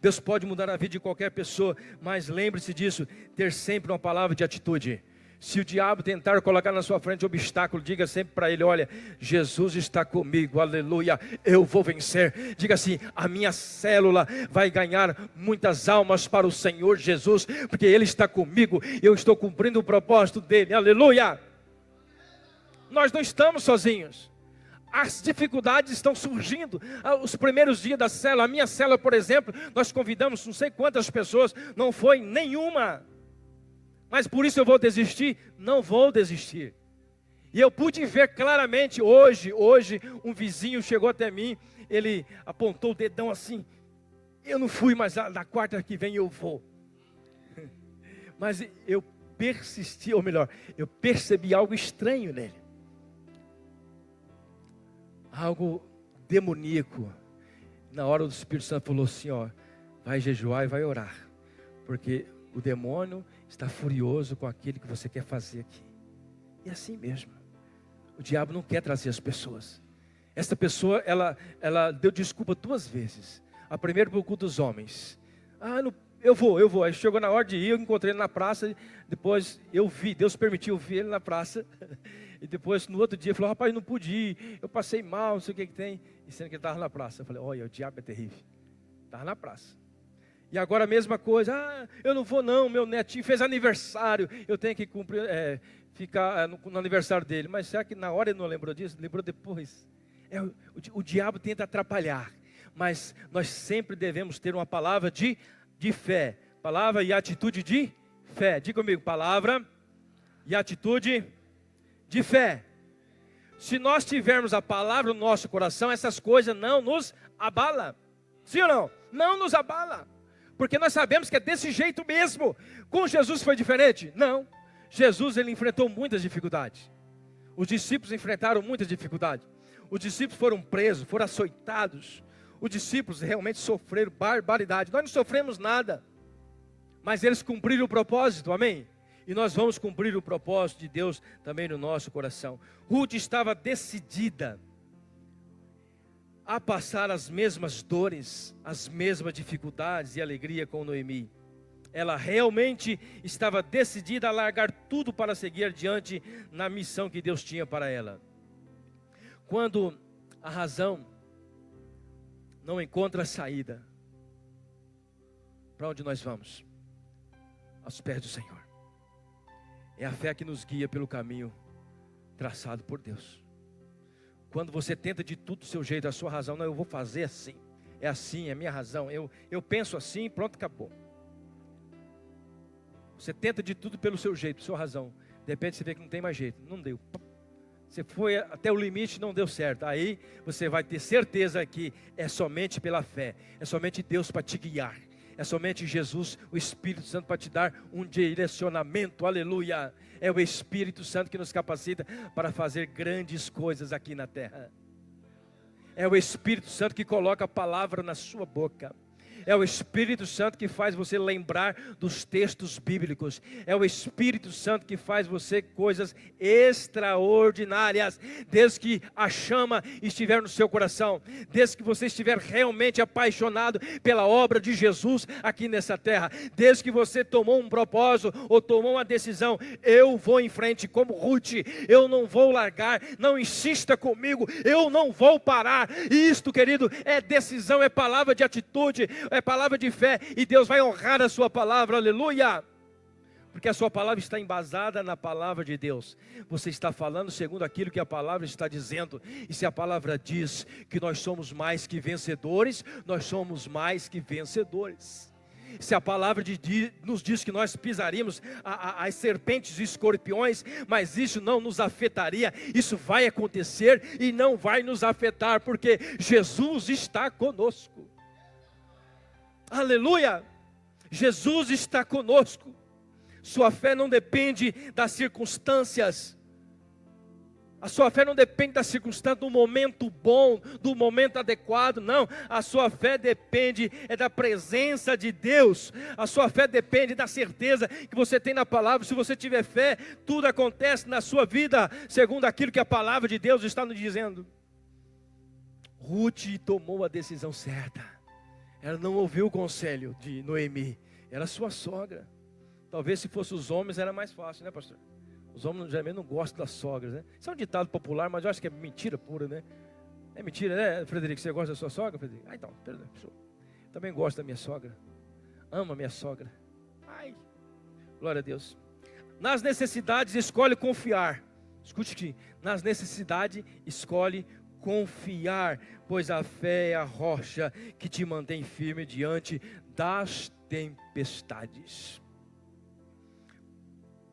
Deus pode mudar a vida de qualquer pessoa. Mas lembre-se disso, ter sempre uma palavra de atitude. Se o diabo tentar colocar na sua frente obstáculo, diga sempre para ele: olha, Jesus está comigo, aleluia, eu vou vencer. Diga assim: a minha célula vai ganhar muitas almas para o Senhor Jesus, porque Ele está comigo, eu estou cumprindo o propósito dEle, aleluia. Nós não estamos sozinhos. As dificuldades estão surgindo. Os primeiros dias da célula, a minha célula, por exemplo, nós convidamos não sei quantas pessoas, não foi nenhuma. Mas por isso eu vou desistir? Não vou desistir. E eu pude ver claramente hoje um vizinho chegou até mim, ele apontou o dedão assim: eu não fui, mas na quarta que vem eu vou. Mas eu persisti, ou melhor, eu percebi algo estranho nele. Algo demoníaco. Na hora o Espírito Santo falou assim: ó, vai jejuar e vai orar, porque o demônio está furioso com aquilo que você quer fazer aqui. E assim mesmo, o diabo não quer trazer as pessoas. Essa pessoa, ela deu desculpa 2 vezes. A primeira para o culto dos homens. eu vou. Aí chegou na hora de ir, eu encontrei ele na praça, depois eu vi, Deus permitiu ver ele na praça, e depois no outro dia ele falou, rapaz, não pude ir, eu passei mal, não sei o que tem, e sendo que ele estava na praça. Eu falei, olha, o diabo é terrível, estava na praça. E agora a mesma coisa, eu não vou não, meu netinho fez aniversário, eu tenho que cumprir, ficar no aniversário dele. Mas será que na hora ele não lembrou disso? Lembrou depois. O diabo tenta atrapalhar, mas nós sempre devemos ter uma palavra de fé. Palavra e atitude de fé. Diga comigo, palavra e atitude de fé. Se nós tivermos a palavra no nosso coração, essas coisas não nos abalam. Sim ou não? Não nos abala. Porque nós sabemos que é desse jeito mesmo. Com Jesus foi diferente? Não. Jesus, ele enfrentou muitas dificuldades. Os discípulos enfrentaram muitas dificuldades. Os discípulos foram presos, foram açoitados. Os discípulos realmente sofreram barbaridade. Nós não sofremos nada, mas eles cumpriram o propósito, amém? E nós vamos cumprir o propósito de Deus também no nosso coração. Ruth estava decidida a passar as mesmas dores, as mesmas dificuldades e alegria com Noemi. Ela realmente estava decidida a largar tudo para seguir adiante na missão que Deus tinha para ela. Quando a razão não encontra saída, para onde nós vamos? Aos pés do Senhor. É a fé que nos guia pelo caminho traçado por Deus. Quando você tenta de tudo do seu jeito, a sua razão, não, eu vou fazer assim, é a minha razão, eu penso assim, pronto, acabou. Você tenta de tudo pelo seu jeito, sua razão, de repente você vê que não tem mais jeito, não deu. Você foi até o limite, não deu certo. Aí você vai ter certeza que é somente pela fé, é somente Deus para te guiar, é somente Jesus, o Espírito Santo, para te dar um direcionamento, aleluia. É o Espírito Santo que nos capacita para fazer grandes coisas aqui na terra. É o Espírito Santo que coloca a palavra na sua boca. É o Espírito Santo que faz você lembrar dos textos bíblicos. É o Espírito Santo que faz você coisas extraordinárias. Desde que a chama estiver no seu coração, desde que você estiver realmente apaixonado pela obra de Jesus aqui nessa terra, desde que você tomou um propósito ou tomou uma decisão, eu vou em frente como Ruth, eu não vou largar, não insista comigo, eu não vou parar. E isto, querido, é decisão, é palavra de atitude, é palavra de fé, e Deus vai honrar a sua palavra, aleluia, porque a sua palavra está embasada na palavra de Deus. Você está falando segundo aquilo que a palavra está dizendo, e se a palavra diz que nós somos mais que vencedores, nós somos mais que vencedores. Se a palavra nos diz que nós pisaríamos as serpentes e escorpiões, mas isso não nos afetaria, isso vai acontecer e não vai nos afetar, porque Jesus está conosco. Aleluia! Jesus está conosco. Sua fé não depende das circunstâncias. A sua fé não depende da circunstância, do momento bom, do momento adequado, não. A sua fé depende da presença de Deus. A sua fé depende da certeza que você tem na palavra. Se você tiver fé, tudo acontece na sua vida, segundo aquilo que a palavra de Deus está nos dizendo. Ruth tomou a decisão certa. Ela não ouviu o conselho de Noemi, era sua sogra. Talvez se fosse os homens era mais fácil, né, pastor? Os homens geralmente não gostam das sogras, né? Isso é um ditado popular, mas eu acho que é mentira pura, né? É mentira, né, Frederico? Você gosta da sua sogra, Frederico? Ah, então, perdão, também gosto da minha sogra. Amo a minha sogra. Ai, glória a Deus. Nas necessidades escolhe confiar. Escute aqui, nas necessidades escolhe confiar, pois a fé é a rocha que te mantém firme diante das tempestades.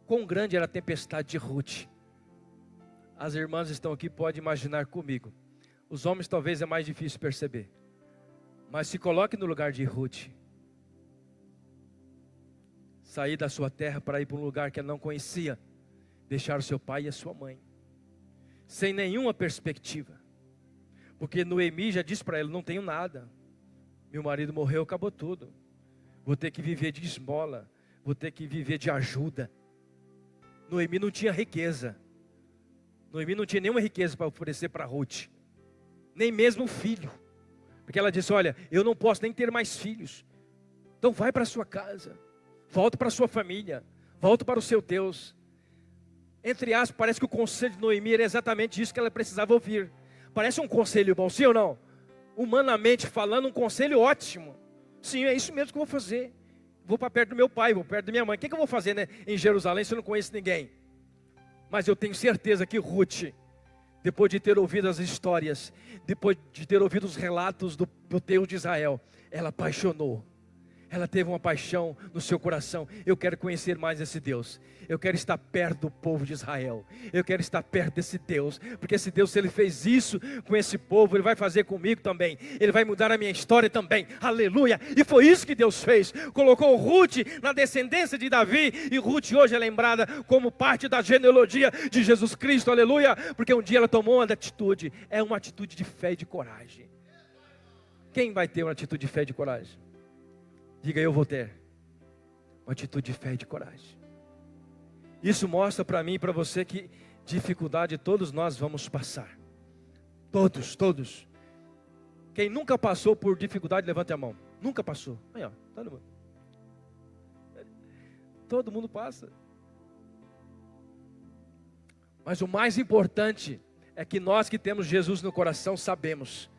Quão grande era a tempestade de Ruth? As irmãs estão aqui, podem imaginar comigo. Os homens talvez é mais difícil perceber, mas se coloque no lugar de Ruth. Sair da sua terra para ir para um lugar que ela não conhecia, deixar o seu pai e a sua mãe, sem nenhuma perspectiva. Porque Noemi já disse para ela, não tenho nada, meu marido morreu, acabou tudo, vou ter que viver de esmola, vou ter que viver de ajuda. Noemi não tinha riqueza, Noemi não tinha nenhuma riqueza para oferecer para Ruth, nem mesmo filho, porque ela disse, olha, eu não posso nem ter mais filhos, Então vai para a sua casa, volta para a sua família, volta para o seu Deus. Entre aspas, parece que o conselho de Noemi era exatamente isso que ela precisava ouvir. Parece um conselho bom, sim ou não? Humanamente falando, um conselho ótimo. Sim, é isso mesmo que eu vou fazer. Vou para perto do meu pai, vou perto da minha mãe. O que eu vou fazer, né, em Jerusalém se eu não conheço ninguém? Mas eu tenho certeza que Ruth, depois de ter ouvido as histórias, depois de ter ouvido os relatos do Deus de Israel, ela apaixonou. Ela teve uma paixão no seu coração. Eu quero conhecer mais esse Deus. Eu quero estar perto do povo de Israel. Eu quero estar perto desse Deus. Porque esse Deus, se Ele fez isso com esse povo, Ele vai fazer comigo também. Ele vai mudar a minha história também. Aleluia. E foi isso que Deus fez. Colocou Ruth na descendência de Davi. E Ruth hoje é lembrada como parte da genealogia de Jesus Cristo. Aleluia. Porque um dia ela tomou uma atitude. É uma atitude de fé e de coragem. Quem vai ter uma atitude de fé e de coragem? Diga, eu vou ter uma atitude de fé e de coragem. Isso mostra para mim e para você que dificuldade todos nós vamos passar. Todos. Quem nunca passou por dificuldade, levante a mão. Nunca passou. Aí, ó, todo mundo. Todo mundo passa. Mas o mais importante é que nós que temos Jesus no coração sabemos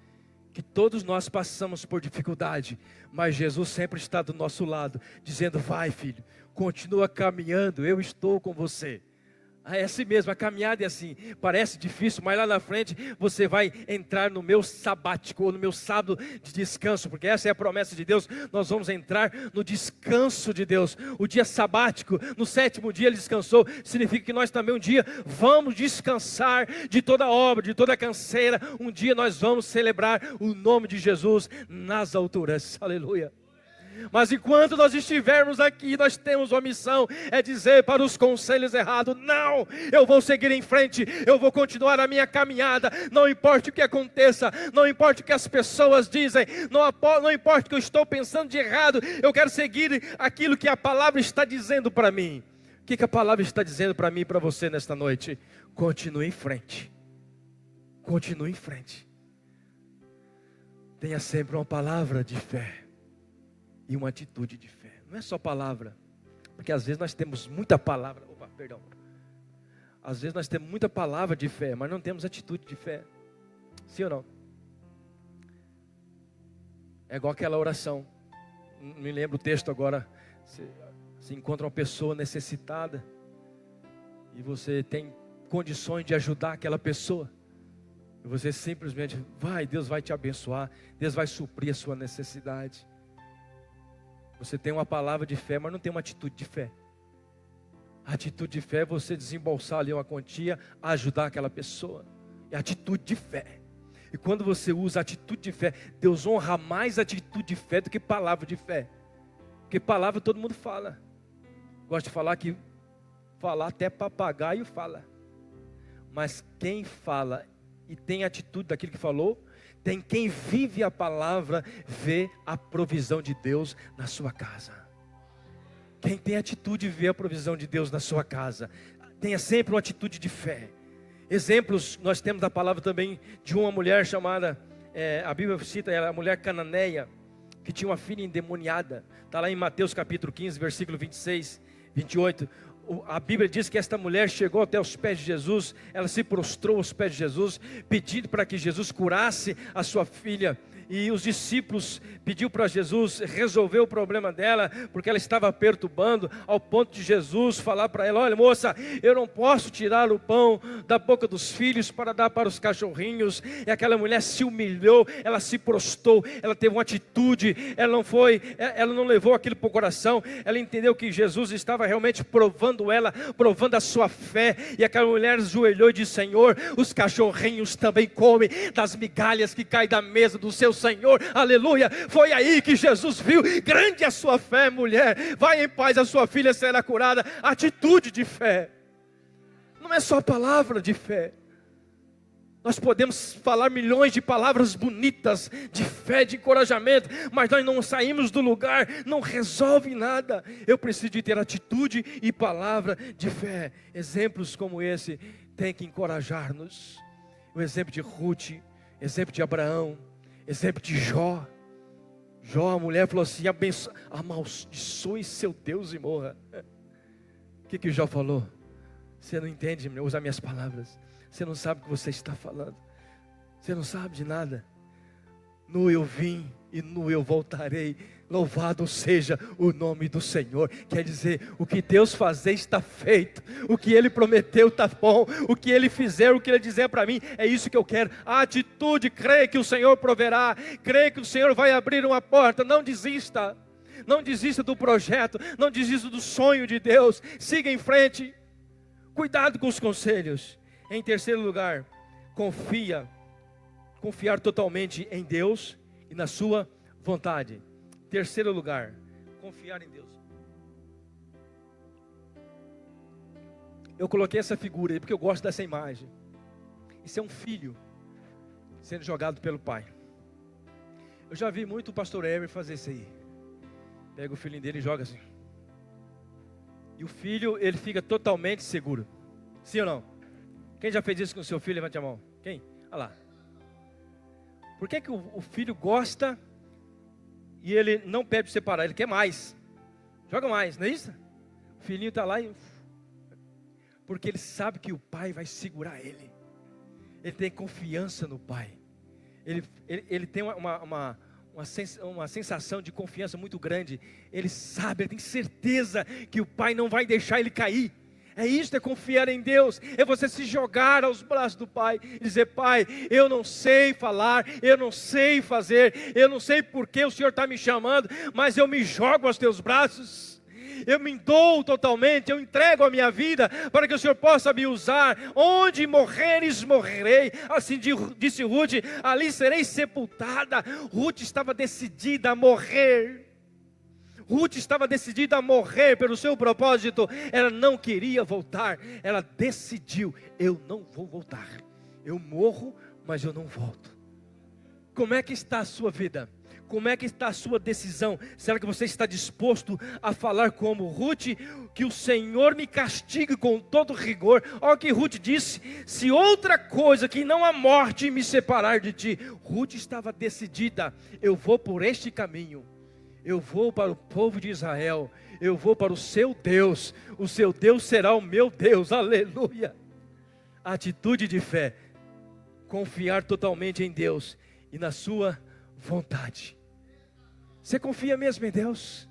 que todos nós passamos por dificuldade, mas Jesus sempre está do nosso lado, dizendo, vai filho, continua caminhando, eu estou com você. É assim mesmo, a caminhada é assim, parece difícil, mas lá na frente você vai entrar no meu sabático, ou no meu sábado de descanso, porque essa é a promessa de Deus, nós vamos entrar no descanso de Deus, o dia sabático, no 7º dia Ele descansou, significa que nós também um dia vamos descansar de toda obra, de toda canseira, um dia nós vamos celebrar o nome de Jesus nas alturas, aleluia. Mas enquanto nós estivermos aqui, nós temos uma missão, é dizer para os conselhos errados, não, eu vou seguir em frente, eu vou continuar a minha caminhada, não importa o que aconteça, não importa o que as pessoas dizem, não importa o que eu estou pensando de errado, eu quero seguir aquilo que a palavra está dizendo para mim. O que a palavra está dizendo para mim e para você nesta noite? Continue em frente, continue em frente, tenha sempre uma palavra de fé e uma atitude de fé. Não é só palavra, porque às vezes nós temos muita palavra, às vezes nós temos muita palavra de fé, mas não temos atitude de fé. Sim ou não? É igual aquela oração, não me lembro o texto agora. Você encontra uma pessoa necessitada e você tem condições de ajudar aquela pessoa, e você simplesmente vai, Deus vai te abençoar, Deus vai suprir a sua necessidade. Você tem uma palavra de fé, mas não tem uma atitude de fé. A atitude de fé é você desembolsar ali uma quantia, ajudar aquela pessoa. É atitude de fé. E quando você usa atitude de fé, Deus honra mais atitude de fé do que palavra de fé. Porque palavra todo mundo fala. Gosto de falar que falar até papagaio fala. Mas quem fala e tem atitude daquilo que falou, tem quem vive a palavra, vê a provisão de Deus na sua casa. Quem tem atitude vê a provisão de Deus na sua casa. Tenha sempre uma atitude de fé. Exemplos nós temos da palavra também de uma mulher chamada, a Bíblia cita ela, a mulher cananeia, que tinha uma filha endemoniada. Está lá em Mateus capítulo 15, versículo 26, 28. A Bíblia diz que esta mulher chegou até os pés de Jesus, ela se prostrou aos pés de Jesus, pedindo para que Jesus curasse a sua filha. E os discípulos pediu para Jesus resolver o problema dela, porque ela estava perturbando, ao ponto de Jesus falar para ela, olha moça, eu não posso tirar o pão da boca dos filhos para dar para os cachorrinhos. E aquela mulher se humilhou, ela se prostrou, ela teve uma atitude, ela não levou aquilo para o coração, ela entendeu que Jesus estava realmente provando ela, provando a sua fé. E aquela mulher ajoelhou e disse, Senhor, os cachorrinhos também comem das migalhas que caem da mesa do seu Senhor, aleluia. Foi aí que Jesus viu, grande a sua fé, mulher, vai em paz, a sua filha será curada. Atitude de fé, não é só palavra de fé. Nós podemos falar milhões de palavras bonitas, de fé, de encorajamento, mas nós não saímos do lugar, não resolve nada. Eu preciso de ter atitude e palavra de fé. Exemplos como esse tem que encorajar-nos. O exemplo de Ruth, exemplo de Abraão, exemplo de Jó. Jó, a mulher falou assim: amaldiçoe seu Deus e morra. O que Jó falou? Você não entende, usa minhas palavras. Você não sabe o que você está falando. Você não sabe de nada. Nu eu vim e nu eu voltarei. Louvado seja o nome do Senhor. Quer dizer, o que Deus fazer está feito. O que Ele prometeu está bom. O que Ele fizer, o que Ele dizer para mim, é isso que eu quero. A atitude, crê que o Senhor proverá. Crê que o Senhor vai abrir uma porta. Não desista. Não desista do projeto. Não desista do sonho de Deus. Siga em frente. Cuidado com os conselhos. Em terceiro lugar, confiar totalmente em Deus e na sua vontade. Terceiro lugar, confiar em Deus. Eu coloquei essa figura aí porque eu gosto dessa imagem. Isso é um filho sendo jogado pelo pai. Eu já vi muito o pastor Ever fazer isso aí. Pega o filhinho dele e joga assim. E o filho, ele fica totalmente seguro. Sim ou não? Quem já fez isso com o seu filho? Levante a mão. Quem? Olha lá. Por que o filho gosta e ele não pede para você parar? Ele quer mais. Joga mais, não é isso? O filhinho está lá e... Porque ele sabe que o pai vai segurar ele. Ele tem confiança no pai. Ele tem uma sensação de confiança muito grande. Ele sabe, ele tem certeza que o pai não vai deixar ele cair. É isso, é confiar em Deus. É você se jogar aos braços do Pai e dizer: Pai, eu não sei falar, eu não sei fazer, eu não sei porque o Senhor está me chamando, mas eu me jogo aos teus braços. Eu me dou totalmente, eu entrego a minha vida para que o Senhor possa me usar. Onde morreres, morrerei. Assim disse Ruth, ali serei sepultada. Ruth estava decidida a morrer. Ruth estava decidida a morrer pelo seu propósito. Ela não queria voltar. Ela decidiu: eu não vou voltar. Eu morro, mas eu não volto. Como é que está a sua vida? Como é que está a sua decisão? Será que você está disposto a falar como Ruth? Que o Senhor me castigue com todo rigor. Olha o que Ruth disse: se outra coisa que não a morte me separar de ti. Ruth estava decidida: eu vou por este caminho. Eu vou para o povo de Israel. Eu vou para o seu Deus. O seu Deus será o meu Deus. Aleluia. Atitude de fé. Confiar totalmente em Deus e na sua vontade. Você confia mesmo em Deus?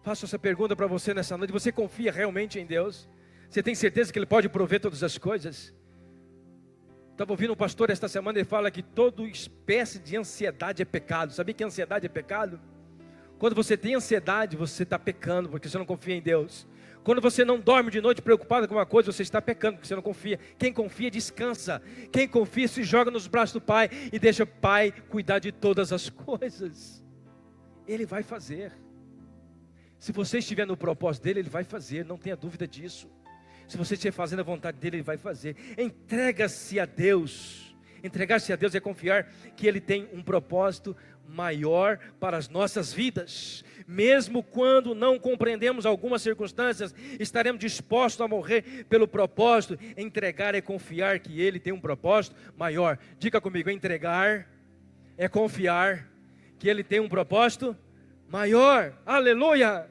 Faço essa pergunta para você nessa noite. Você confia realmente em Deus? Você tem certeza que Ele pode prover todas as coisas? Estava ouvindo um pastor esta semana. Ele fala que toda espécie de ansiedade é pecado. Sabia que ansiedade é pecado? Quando você tem ansiedade, você está pecando, porque você não confia em Deus. Quando você não dorme de noite preocupado com uma coisa, você está pecando, porque você não confia. Quem confia, descansa. Quem confia, se joga nos braços do Pai e deixa o Pai cuidar de todas as coisas. Ele vai fazer. Se você estiver no propósito dele, Ele vai fazer, não tenha dúvida disso. Se você estiver fazendo a vontade dele, Ele vai fazer. Entrega-se a Deus. Entregar-se a Deus é confiar que Ele tem um propósito maior para as nossas vidas. Mesmo quando não compreendemos algumas circunstâncias, estaremos dispostos a morrer pelo propósito. Entregar é confiar que Ele tem um propósito maior. Diga comigo: entregar é confiar que Ele tem um propósito maior. Aleluia!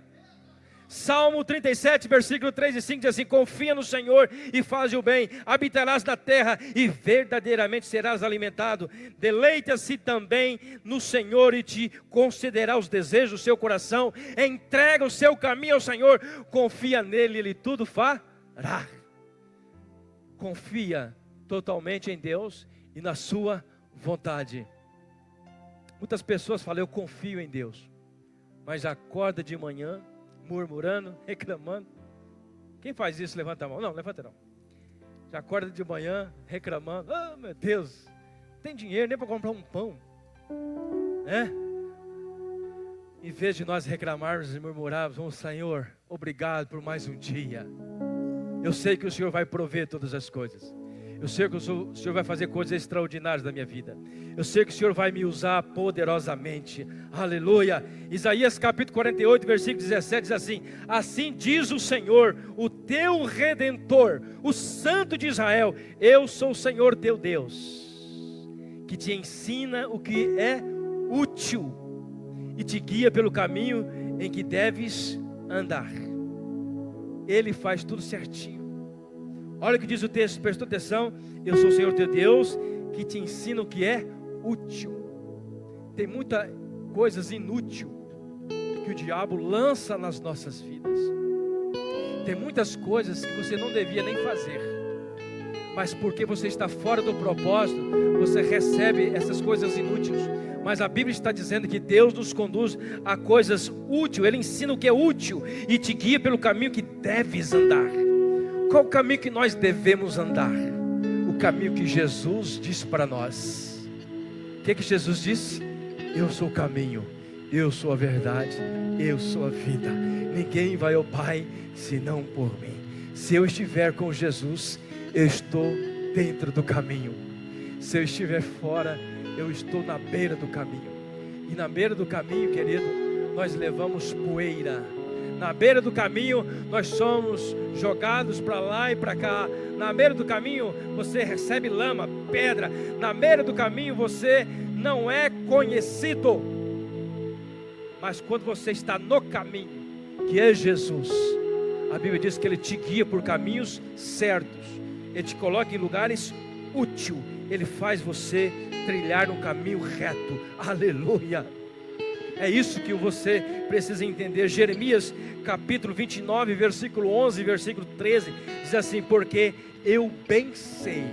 Salmo 37, versículo 3 e 5 diz assim: confia no Senhor e faz o bem, habitarás na terra e verdadeiramente serás alimentado. Deleita-se também no Senhor e te concederá os desejos do seu coração. Entrega o seu caminho ao Senhor, confia nele, Ele tudo fará. Confia totalmente em Deus e na sua vontade. Muitas pessoas falam: eu confio em Deus, mas acorda de manhã murmurando, reclamando. Quem faz isso? Levanta a mão. Não, levanta não. Já acorda de manhã reclamando: oh meu Deus, não tem dinheiro nem para comprar um pão, né? Em vez de nós reclamarmos e murmurarmos: oh Senhor, obrigado por mais um dia. Eu sei que o Senhor vai prover todas as coisas. Eu sei que o Senhor vai fazer coisas extraordinárias da minha vida. Eu sei que o Senhor vai me usar poderosamente. Aleluia. Isaías capítulo 48, versículo 17 diz assim: assim diz o Senhor, o teu Redentor, o Santo de Israel: eu sou o Senhor teu Deus, que te ensina o que é útil. e te guia pelo caminho em que deves andar. Ele faz tudo certinho. Olha o que diz o texto, prestou atenção. Eu sou o Senhor teu Deus, que te ensina o que é útil. Tem muitas coisas inúteis que o diabo lança nas nossas vidas. Tem muitas coisas que você não devia nem fazer, mas porque você está fora do propósito, você recebe essas coisas inúteis. Mas a Bíblia está dizendo que Deus nos conduz a coisas úteis. Ele ensina o que é útil e te guia pelo caminho que deves andar. Qual o caminho que nós devemos andar? O caminho que Jesus disse para nós. O que Jesus disse? Eu sou o caminho, eu sou a verdade, eu sou a vida. Ninguém vai ao Pai senão por mim. Se eu estiver com Jesus, eu estou dentro do caminho. Se eu estiver fora, eu estou na beira do caminho. E na beira do caminho, querido, nós levamos poeira. Na beira do caminho, nós somos jogados para lá e para cá. Na beira do caminho, você recebe lama, pedra. Na beira do caminho, você não é conhecido. Mas quando você está no caminho, que é Jesus, a Bíblia diz que Ele te guia por caminhos certos. Ele te coloca em lugares úteis. Ele faz você trilhar um caminho reto. Aleluia! É isso que você precisa entender. Jeremias capítulo 29, versículo 11, versículo 13, diz assim: porque eu bem sei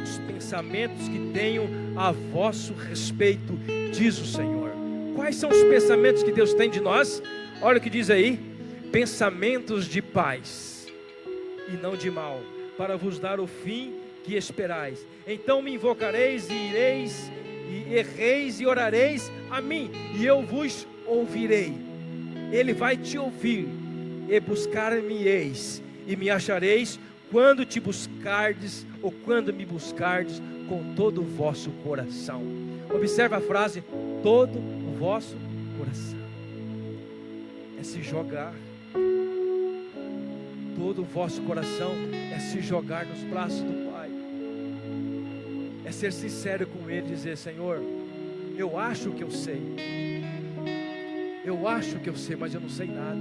os pensamentos que tenho a vosso respeito, diz o Senhor. Quais são os pensamentos que Deus tem de nós? Olha o que diz aí: pensamentos de paz e não de mal, para vos dar o fim que esperais. Então me invocareis e ireis, e erreis e orareis a mim, e eu vos ouvirei. Ele vai te ouvir, e buscar-me-eis, e me achareis, quando te buscardes, ou quando me buscardes, com todo o vosso coração. Observa a frase, todo o vosso coração. É se jogar. Todo o vosso coração é se jogar nos braços do Pai. É ser sincero com Ele, dizer: Senhor, eu acho que eu sei. Eu acho que eu sei, mas eu não sei nada.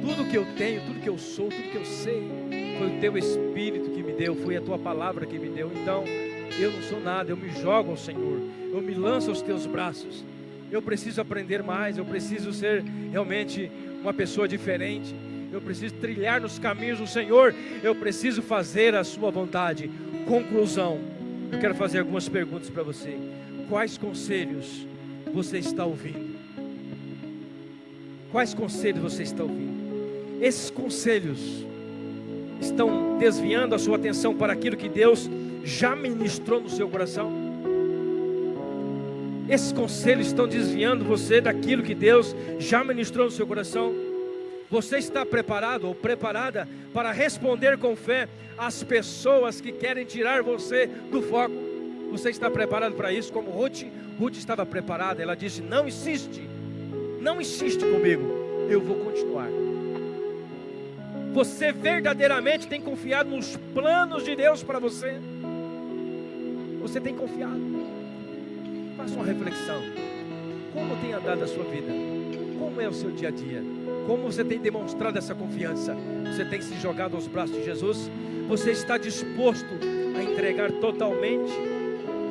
Tudo que eu tenho, tudo que eu sou, tudo que eu sei, foi o Teu Espírito que me deu, foi a Tua palavra que me deu. Então, eu não sou nada, eu me jogo ao Senhor, eu me lanço aos Teus braços. Eu preciso aprender mais, eu preciso ser realmente uma pessoa diferente. Eu preciso trilhar nos caminhos do Senhor. Eu preciso fazer a sua vontade. Conclusão, eu quero fazer algumas perguntas para você. Quais conselhos você está ouvindo? Quais conselhos você está ouvindo? Esses conselhos estão desviando a sua atenção para aquilo que Deus já ministrou no seu coração? Esses conselhos estão desviando você daquilo que Deus já ministrou no seu coração? Você está preparado ou preparada para responder com fé às pessoas que querem tirar você do foco? Você está preparado para isso? Como Ruth estava preparada. Ela disse: não insiste comigo, eu vou continuar. Você verdadeiramente tem confiado nos planos de Deus para você? Você tem confiado? Faça uma reflexão. Como tem andado a sua vida? Como é o seu dia a dia? Como você tem demonstrado essa confiança? Você tem se jogado aos braços de Jesus? Você está disposto a entregar totalmente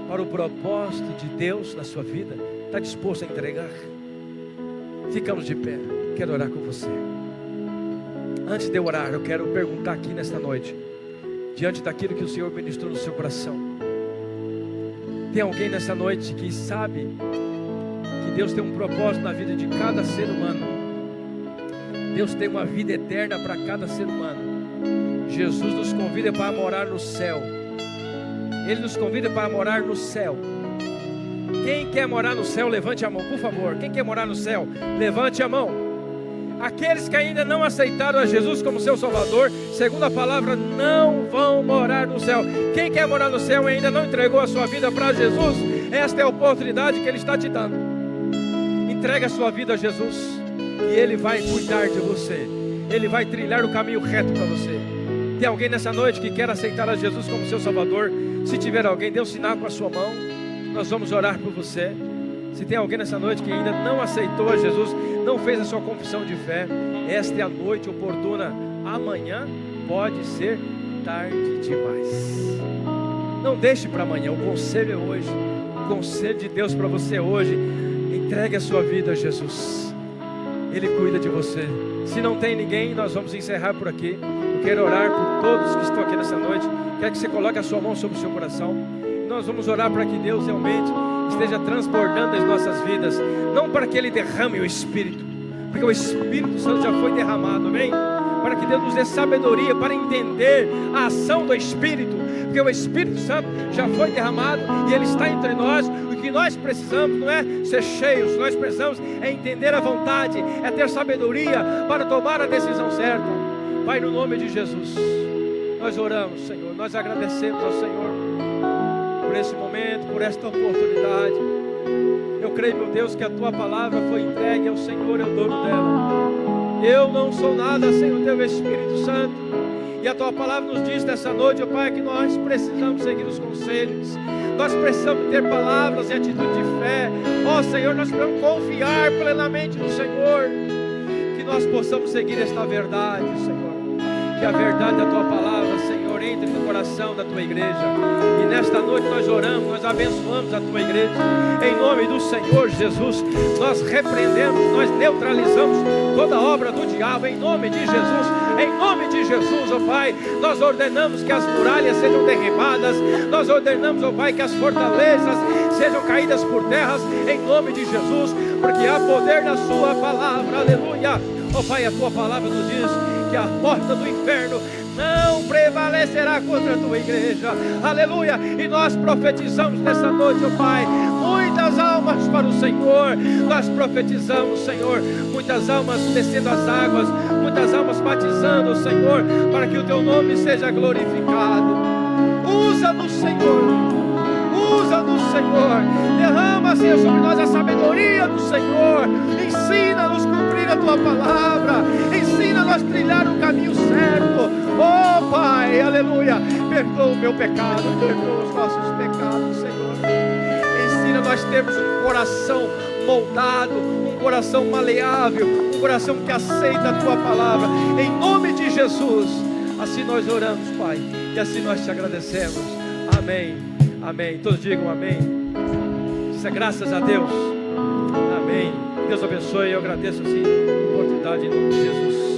para o propósito de Deus na sua vida? Está disposto a entregar? Ficamos de pé, quero orar com você. Antes de eu orar, eu quero perguntar aqui nesta noite, diante daquilo que o Senhor ministrou no seu coração. Tem alguém nessa noite que sabe que Deus tem um propósito na vida de cada ser humano? Deus tem uma vida eterna para cada ser humano. Jesus nos convida para morar no céu. Ele nos convida para morar no céu. Quem quer morar no céu, levante a mão, por favor. Quem quer morar no céu, levante a mão. Aqueles que ainda não aceitaram a Jesus como seu Salvador, segundo a palavra, não vão morar no céu. Quem quer morar no céu e ainda não entregou a sua vida para Jesus, esta é a oportunidade que Ele está te dando. Entregue a sua vida a Jesus e Ele vai cuidar de você. Ele vai trilhar o caminho reto para você. Tem alguém nessa noite que quer aceitar a Jesus como seu Salvador? Se tiver alguém, dê um sinal com a sua mão. Nós vamos orar por você. Se tem alguém nessa noite que ainda não aceitou a Jesus, não fez a sua confissão de fé, esta é a noite oportuna. Amanhã pode ser tarde demais. Não deixe para amanhã, o conselho é hoje. O conselho de Deus para você hoje: entregue a sua vida a Jesus, Ele cuida de você. Se não tem ninguém, nós vamos encerrar por aqui. Eu quero orar por todos que estão aqui nessa noite. Quero que você coloque a sua mão sobre o seu coração. Nós vamos orar para que Deus realmente esteja transbordando as nossas vidas, não para que Ele derrame o Espírito, porque o Espírito Santo já foi derramado, amém? Para que Deus nos dê sabedoria para entender a ação do Espírito, porque o Espírito Santo já foi derramado e Ele está entre nós. O que nós precisamos não é ser cheios, nós precisamos é entender a vontade, é ter sabedoria para tomar a decisão certa. Pai, no nome de Jesus, nós oramos, Senhor, nós agradecemos ao Senhor por esse momento, por esta oportunidade. Eu creio, meu Deus, que a Tua palavra foi entregue ao Senhor, é o dono dela. Eu não sou nada sem o Teu Espírito Santo. E a Tua palavra nos diz nessa noite, ó Pai, que nós precisamos seguir os conselhos. Nós precisamos ter palavras e atitude de fé. Ó Senhor, nós precisamos confiar plenamente no Senhor. Que nós possamos seguir esta verdade, Senhor. Que a verdade da Tua palavra, Senhor, entre no coração da Tua igreja. E nesta noite nós oramos, nós abençoamos a Tua igreja. Em nome do Senhor Jesus, nós repreendemos, nós neutralizamos toda obra do diabo. Em nome de Jesus, em nome de Jesus, ó Pai, nós ordenamos que as muralhas sejam derribadas. Nós ordenamos, ó Pai, que as fortalezas sejam caídas por terras. Em nome de Jesus, porque há poder na Sua palavra. Aleluia. Ó Pai, a Tua palavra nos diz que a porta do inferno não prevalecerá contra a Tua igreja. Aleluia. E nós profetizamos nessa noite, ó Pai, muitas almas para o Senhor. Nós profetizamos, Senhor, muitas almas descendo as águas, muitas almas batizando, Senhor, para que o Teu nome seja glorificado. Usa-nos, Senhor, usa-nos, Senhor. Derrama, Senhor, sobre nós a sabedoria do Senhor. Ensina-nos a cumprir a Tua palavra. Ensina-nos a trilhar o caminho certo. Oh Pai, aleluia. Perdoa o meu pecado, perdoa os nossos pecados, Senhor. Ensina nós termos um coração moldado, um coração maleável, um coração que aceita a Tua palavra. Em nome de Jesus, assim nós oramos, Pai, e assim nós te agradecemos. Amém, amém. Todos digam amém. Isso é graças a Deus. Amém. Deus abençoe. Eu agradeço assim a oportunidade em nome de Jesus.